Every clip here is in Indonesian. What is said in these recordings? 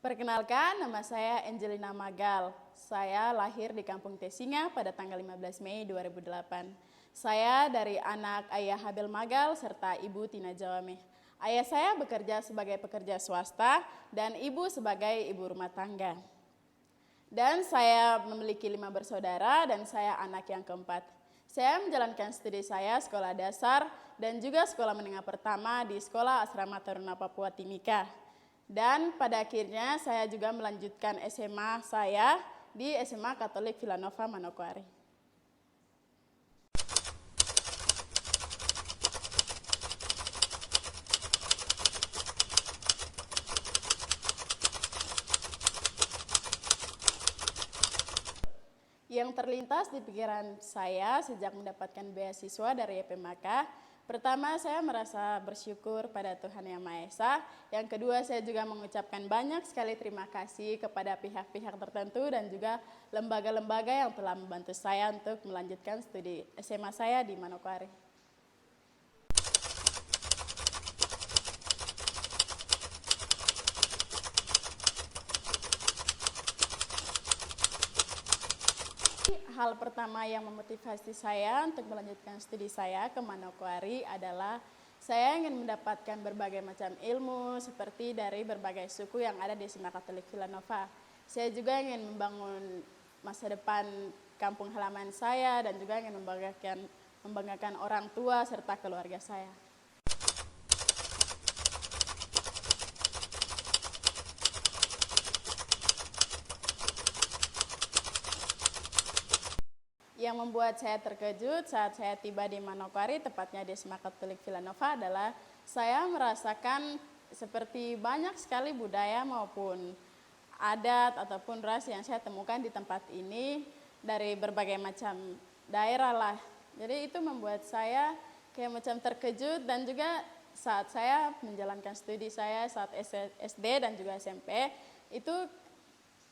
Perkenalkan, nama saya Angelina Magal. Saya lahir di Kampung Tesinga pada tanggal 15 Mei 2008. Saya dari anak ayah Habel Magal serta ibu Tina Jawame. Ayah saya bekerja sebagai pekerja swasta dan ibu sebagai ibu rumah tangga. Dan saya memiliki 5 bersaudara dan saya anak yang keempat. Saya menjalankan studi saya sekolah dasar dan juga sekolah menengah pertama di Sekolah Asrama Taruna Papua Timika. Dan pada akhirnya saya juga melanjutkan SMA saya di SMA Katolik Villanova Manokwari. Yang terlintas di pikiran saya sejak mendapatkan beasiswa dari YPMAKA, pertama, saya merasa bersyukur pada Tuhan Yang Maha Esa. Yang kedua, saya juga mengucapkan banyak sekali terima kasih kepada pihak-pihak tertentu dan juga lembaga-lembaga yang telah membantu saya untuk melanjutkan studi SMA saya di Manokwari. Hal pertama yang memotivasi saya untuk melanjutkan studi saya ke Manokwari adalah saya ingin mendapatkan berbagai macam ilmu seperti dari berbagai suku yang ada di SMA Katolik Villanova. Saya juga ingin membangun masa depan kampung halaman saya dan juga ingin membanggakan orang tua serta keluarga saya. Yang membuat saya terkejut saat saya tiba di Manokwari, tepatnya di SMA Katolik Villanova, adalah saya merasakan seperti banyak sekali budaya maupun adat ataupun ras yang saya temukan di tempat ini dari berbagai macam daerah lah. Jadi itu membuat saya kayak macam terkejut, dan juga saat saya menjalankan studi saya saat SD dan juga SMP, itu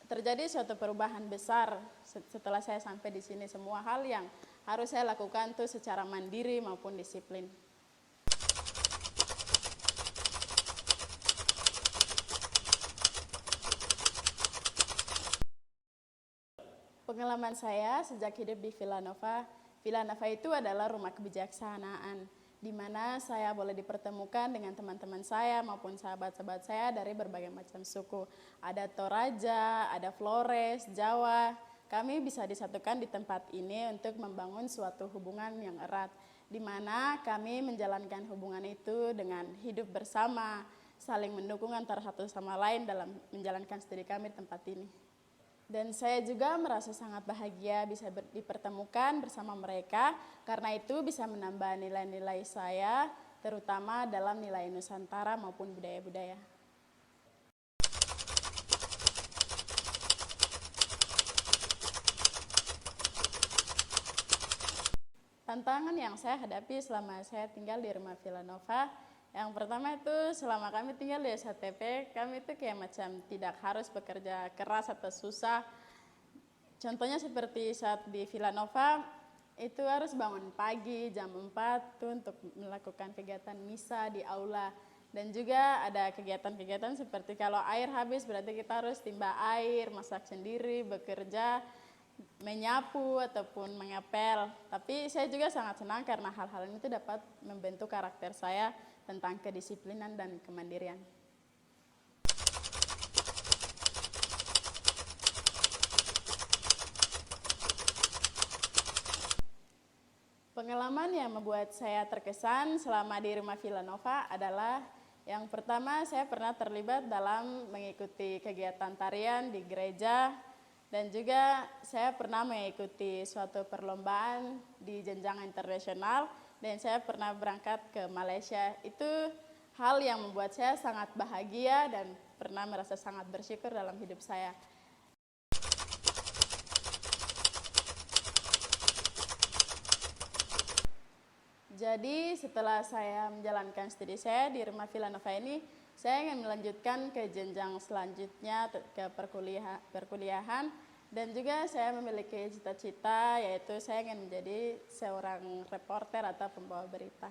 terjadi suatu perubahan besar setelah saya sampai di sini. Semua hal yang harus saya lakukan itu secara mandiri maupun disiplin. Pengalaman saya sejak hidup di Villanova. Villanova itu adalah rumah kebijaksanaan, di mana saya boleh dipertemukan dengan teman-teman saya maupun sahabat-sahabat saya dari berbagai macam suku. Ada Toraja, ada Flores, Jawa. Kami bisa disatukan di tempat ini untuk membangun suatu hubungan yang erat, di mana kami menjalankan hubungan itu dengan hidup bersama, saling mendukung antara satu sama lain dalam menjalankan studi kami di tempat ini. Dan saya juga merasa sangat bahagia bisa dipertemukan bersama mereka, karena itu bisa menambah nilai-nilai saya, terutama dalam nilai Nusantara maupun budaya-budaya. Tantangan yang saya hadapi selama saya tinggal di rumah Villanova, yang pertama itu selama kami tinggal di SHTP, kami itu kayak macam tidak harus bekerja keras atau susah. Contohnya seperti saat di Villanova, itu harus bangun pagi jam 4 tuh untuk melakukan kegiatan misa di aula. Dan juga ada kegiatan-kegiatan seperti kalau air habis berarti kita harus timba air, masak sendiri, bekerja, menyapu ataupun mengepel. Tapi saya juga sangat senang karena hal-hal ini itu dapat membentuk karakter saya tentang kedisiplinan dan kemandirian. Pengalaman yang membuat saya terkesan selama di rumah Villanova adalah yang pertama, saya pernah terlibat dalam mengikuti kegiatan tarian di gereja, dan juga saya pernah mengikuti suatu perlombaan di jenjang internasional, dan saya pernah berangkat ke Malaysia. Itu hal yang membuat saya sangat bahagia dan pernah merasa sangat bersyukur dalam hidup saya. Jadi setelah saya menjalankan studi saya di rumah Villanova ini, saya ingin melanjutkan ke jenjang selanjutnya ke perkuliahan, dan juga saya memiliki cita-cita, yaitu saya ingin menjadi seorang reporter atau pembawa berita.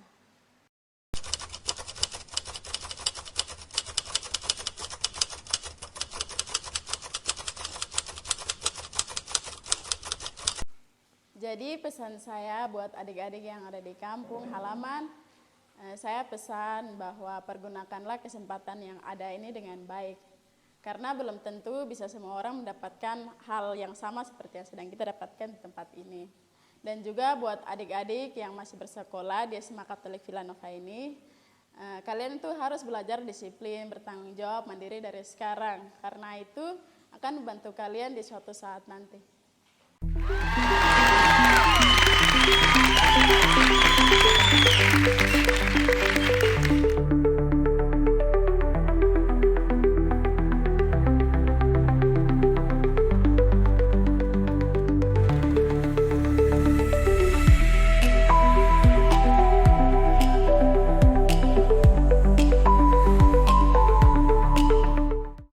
Jadi pesan saya buat adik-adik yang ada di kampung halaman, saya pesan bahwa pergunakanlah kesempatan yang ada ini dengan baik. Karena belum tentu bisa semua orang mendapatkan hal yang sama seperti yang sedang kita dapatkan di tempat ini. Dan juga buat adik-adik yang masih bersekolah di SMA Katolik Villanova ini, kalian tuh harus belajar disiplin, bertanggung jawab, mandiri dari sekarang. Karena itu akan membantu kalian di suatu saat nanti.